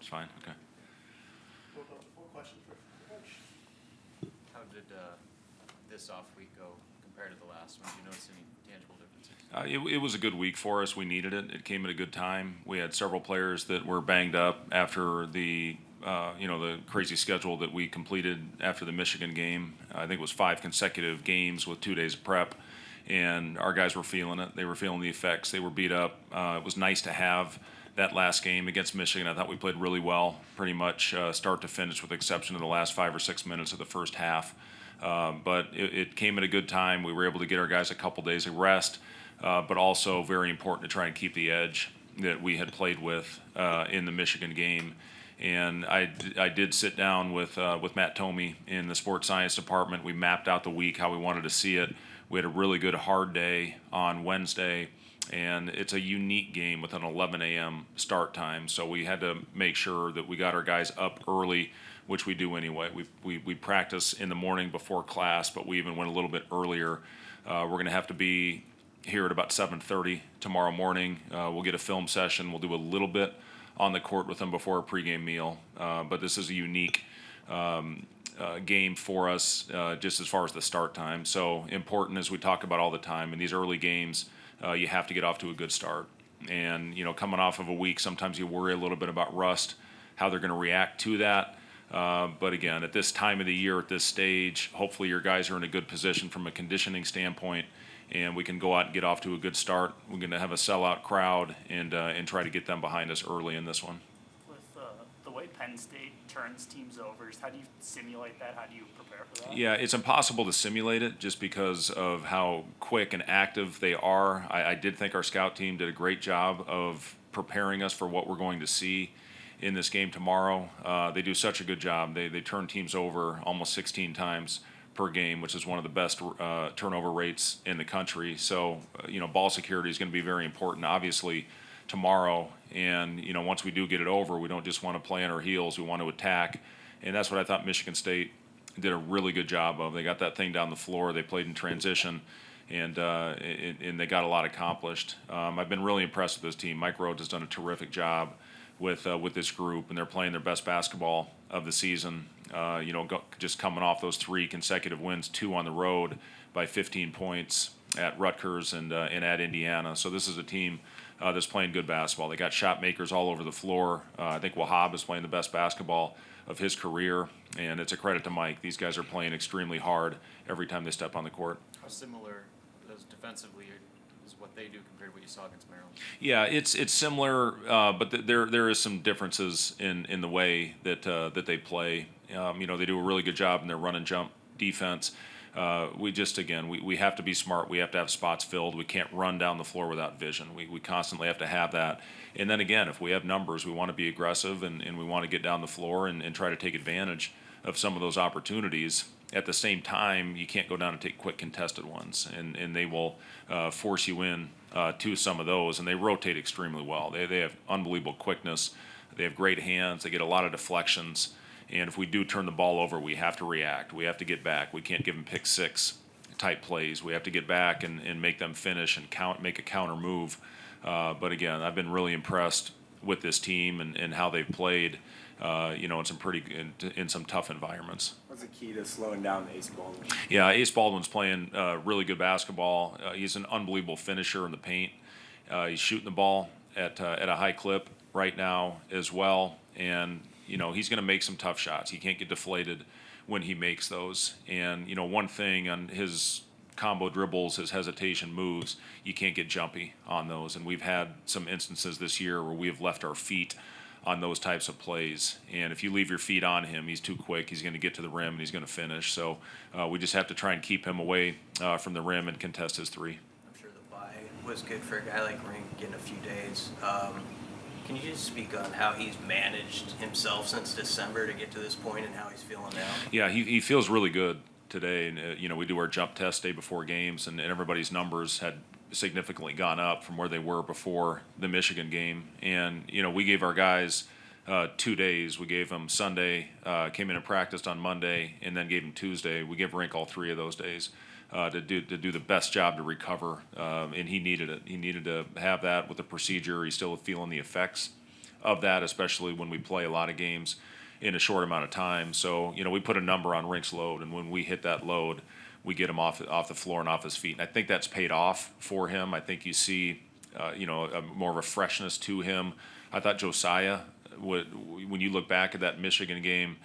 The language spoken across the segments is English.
It's fine. Okay. What question for Coach? How did this off week go compared to the last one? Did you notice any tangible differences? It was a good week for us. We needed it. It came at a good time. We had several players that were banged up after the the crazy schedule that we completed after the Michigan game. I think it was 5 consecutive games with 2 days of prep, and our guys were feeling it. They were feeling the effects. They were beat up. It was nice to have that last game against Michigan. I thought we played really well, pretty much start to finish, with the exception of the last 5 or 6 minutes of the first half. But it came at a good time. We were able to get our guys a couple days of rest, but also very important to try and keep the edge that we had played with in the Michigan game. And I did sit down with Matt Tomey in the sports science department. We mapped out the week, how we wanted to see it. We had a really good hard day on Wednesday, and it's a unique game with an 11 a.m. start time. So we had to make sure that we got our guys up early, which we do anyway. We practice in the morning before class, but we even went a little bit earlier. We're going to have to be here at about 7:30 tomorrow morning. We'll get a film session. We'll do a little bit on the court with them before a pregame meal. But this is a unique game for us, just as far as the start time. So important, as we talk about all the time, in these early games, you have to get off to a good start. And, coming off of a week, sometimes you worry a little bit about rust, how they're going to react to that. But again, at this time of the year, at this stage, hopefully your guys are in a good position from a conditioning standpoint, and we can go out and get off to a good start. We're going to have a sellout crowd and try to get them behind us early in this one. With the way Penn State turns teams over, how do you simulate that? How do you prepare for that? Yeah, it's impossible to simulate it just because of how quick and active they are. I did think our scout team did a great job of preparing us for what we're going to see in this game tomorrow. They do such a good job. They turn teams over almost 16 times per game, which is one of the best turnover rates in the country. So, ball security is going to be very important, obviously, tomorrow. And, once we do get it over, we don't just want to play on our heels. We want to attack. And that's what I thought Michigan State did a really good job of. They got that thing down the floor. They played in transition, and they got a lot accomplished. I've been really impressed with this team. Mike Rhodes has done a terrific job with this group, and they're playing their best basketball of the season. Just coming off those 3 consecutive wins, 2 on the road by 15 points at Rutgers and at Indiana. So this is a team that's playing good basketball. They got shot makers all over the floor. I think Wahab is playing the best basketball of his career, and it's a credit to Mike. These guys are playing extremely hard every time they step on the court. How similar those defensively is what they do compared to what you saw against Maryland? Yeah, it's similar, but there is some differences in the way that they play. They do a really good job in their run and jump defense. We have to be smart. We have to have spots filled. We can't run down the floor without vision. We constantly have to have that. And then again, if we have numbers, we want to be aggressive and we want to get down the floor and try to take advantage of some of those opportunities. At the same time, you can't go down and take quick contested ones, and they will force you in to some of those, and they rotate extremely well. They have unbelievable quickness. They have great hands. They get a lot of deflections. And if we do turn the ball over, we have to react. We have to get back. We can't give them pick six type plays. We have to get back and make them finish and make a counter move. But again, I've been really impressed with this team and how they've played, in some tough environments. What's the key to slowing down Ace Baldwin? Yeah, Ace Baldwin's playing really good basketball. He's an unbelievable finisher in the paint. He's shooting the ball at a high clip right now as well. And he's going to make some tough shots. He can't get deflated when he makes those. And, one thing on his combo dribbles, his hesitation moves, you can't get jumpy on those. And we've had some instances this year where we have left our feet on those types of plays. And if you leave your feet on him, he's too quick. He's going to get to the rim and he's going to finish. So we just have to try and keep him away from the rim and contest his three. I'm sure the bye was good for a guy like Ring, getting a few days. Can you just speak on how he's managed himself since December to get to this point and how he's feeling now? Yeah, he feels really good today. And, we do our jump test day before games, and everybody's numbers had significantly gone up from where they were before the Michigan game. And, we gave our guys 2 days. We gave them Sunday, came in and practiced on Monday, and then gave them Tuesday. We gave Rink all 3 of those days to do the best job to recover, and he needed it. He needed to have that with the procedure. He's still feeling the effects of that, especially when we play a lot of games in a short amount of time. So, we put a number on Rink's load, and when we hit that load, we get him off the floor and off his feet. And I think that's paid off for him. I think you see, more of a freshness to him. I thought Josiah, when you look back at that Michigan game,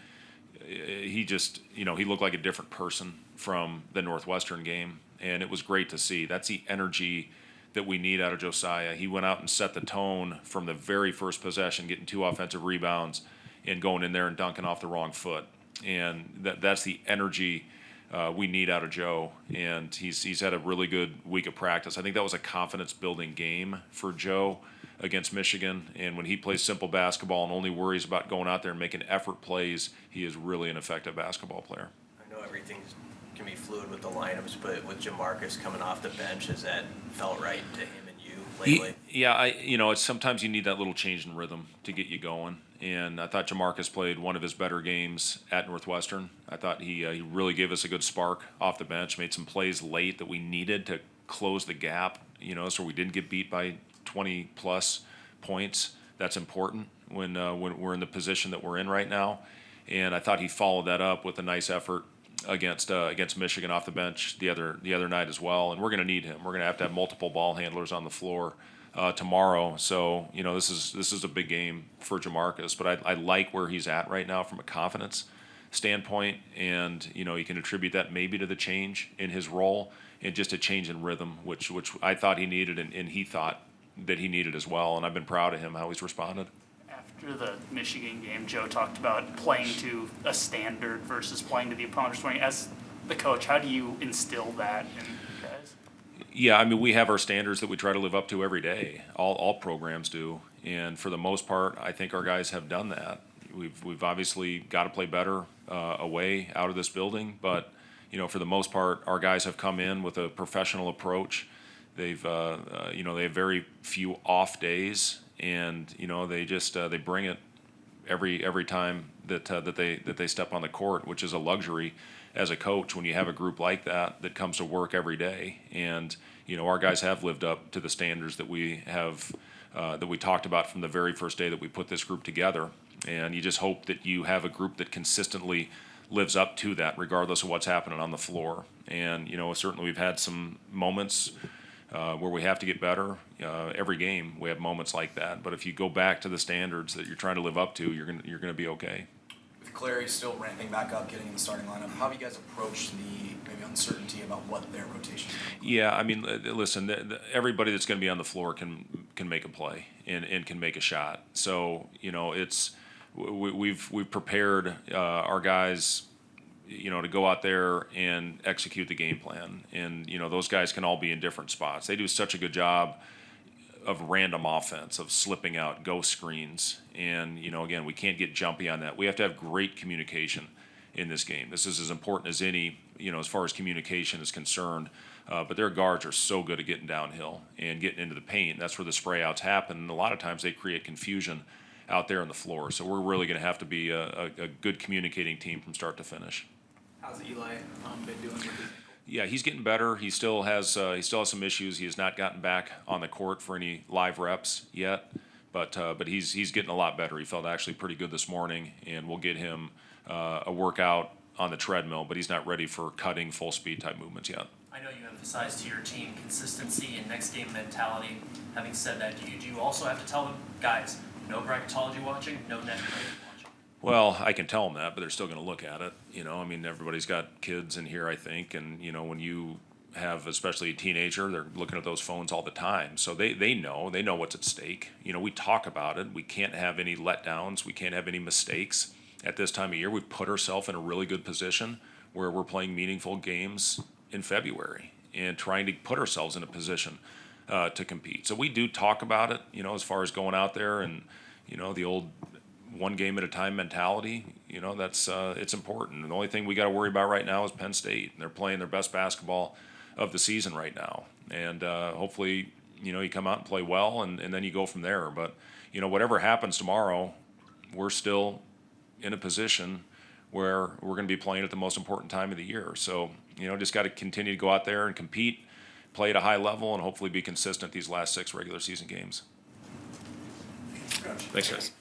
he just, he looked like a different person from the Northwestern game, and it was great to see. That's the energy that we need out of Josiah. He went out and set the tone from the very first possession, getting 2 offensive rebounds and going in there and dunking off the wrong foot. And that's the energy we need out of Joe. And he's had a really good week of practice. I think that was a confidence-building game for Joe against Michigan. And when he plays simple basketball and only worries about going out there and making effort plays, he is really an effective basketball player. I know everything can be fluid with the lineups, but with Jamarcus coming off the bench, has that felt right to him and you lately? It's sometimes you need that little change in rhythm to get you going. And I thought Jamarcus played one of his better games at Northwestern. I thought he really gave us a good spark off the bench, made some plays late that we needed to close the gap, so we didn't get beat by 20-plus points. That's important when we're in the position that we're in right now. And I thought he followed that up with a nice effort against Michigan off the bench the other night as well. And we're going to need him. We're going to have multiple ball handlers on the floor tomorrow. So this is a big game for Jamarcus. But I like where he's at right now from a confidence standpoint, and you can attribute that maybe to the change in his role and just a change in rhythm, which I thought he needed, and he thought that he needed as well. And I've been proud of him how he's responded. After the Michigan game, Joe talked about playing to a standard versus playing to the opponent's swing. As the coach, how do you instill that in guys? Yeah, we have our standards that we try to live up to every day. All programs do, and for the most part, I think our guys have done that. We've obviously got to play better away out of this building, but for the most part, our guys have come in with a professional approach. They have very few off days, and they bring it every time that they step on the court, which is a luxury as a coach when you have a group like that comes to work every day. And our guys have lived up to the standards that we have that we talked about from the very first day that we put this group together. And you just hope that you have a group that consistently lives up to that, regardless of what's happening on the floor. And certainly we've had some moments where we have to get better. Every game we have moments like that. But if you go back to the standards that you're trying to live up to, you're gonna be okay. With Clary still ramping back up, getting in the starting lineup, how have you guys approached the maybe uncertainty about what their rotation is? Yeah, listen, everybody that's going to be on the floor can make a play and can make a shot. So we've prepared our guys, to go out there and execute the game plan. And those guys can all be in different spots. They do such a good job of random offense, of slipping out, go screens. And, again, we can't get jumpy on that. We have to have great communication in this game. This is as important as any, as far as communication is concerned. But their guards are so good at getting downhill and getting into the paint. That's where the spray outs happen. And a lot of times they create confusion out there on the floor. So we're really going to have to be a good communicating team from start to finish. How's Eli been doing with his ankle? Yeah, he's getting better. He still has some issues. He has not gotten back on the court for any live reps yet, but he's getting a lot better. He felt actually pretty good this morning, and we'll get him a workout on the treadmill. But he's not ready for cutting full speed type movements yet. I know you emphasized to your team consistency and next game mentality. Having said that, do you also have to tell them, guys, no bracketology watching, no net rating watching? Well, I can tell them that, but they're still going to look at it. Everybody's got kids in here, I think, and when you have especially a teenager, they're looking at those phones all the time. So they know what's at stake. We talk about it. We can't have any letdowns. We can't have any mistakes at this time of year. We've put ourselves in a really good position where we're playing meaningful games in February and trying to put ourselves in a position to compete. So we do talk about it, as far as going out there and, the old one game at a time mentality. That's it's important. And the only thing we got to worry about right now is Penn State. They're playing their best basketball of the season right now. And hopefully, you come out and play well, and then you go from there. But, whatever happens tomorrow, we're still in a position where we're going to be playing at the most important time of the year. So, just got to continue to go out there and compete, play at a high level, and hopefully be consistent these last 6 regular season games. Coach. Thanks, guys.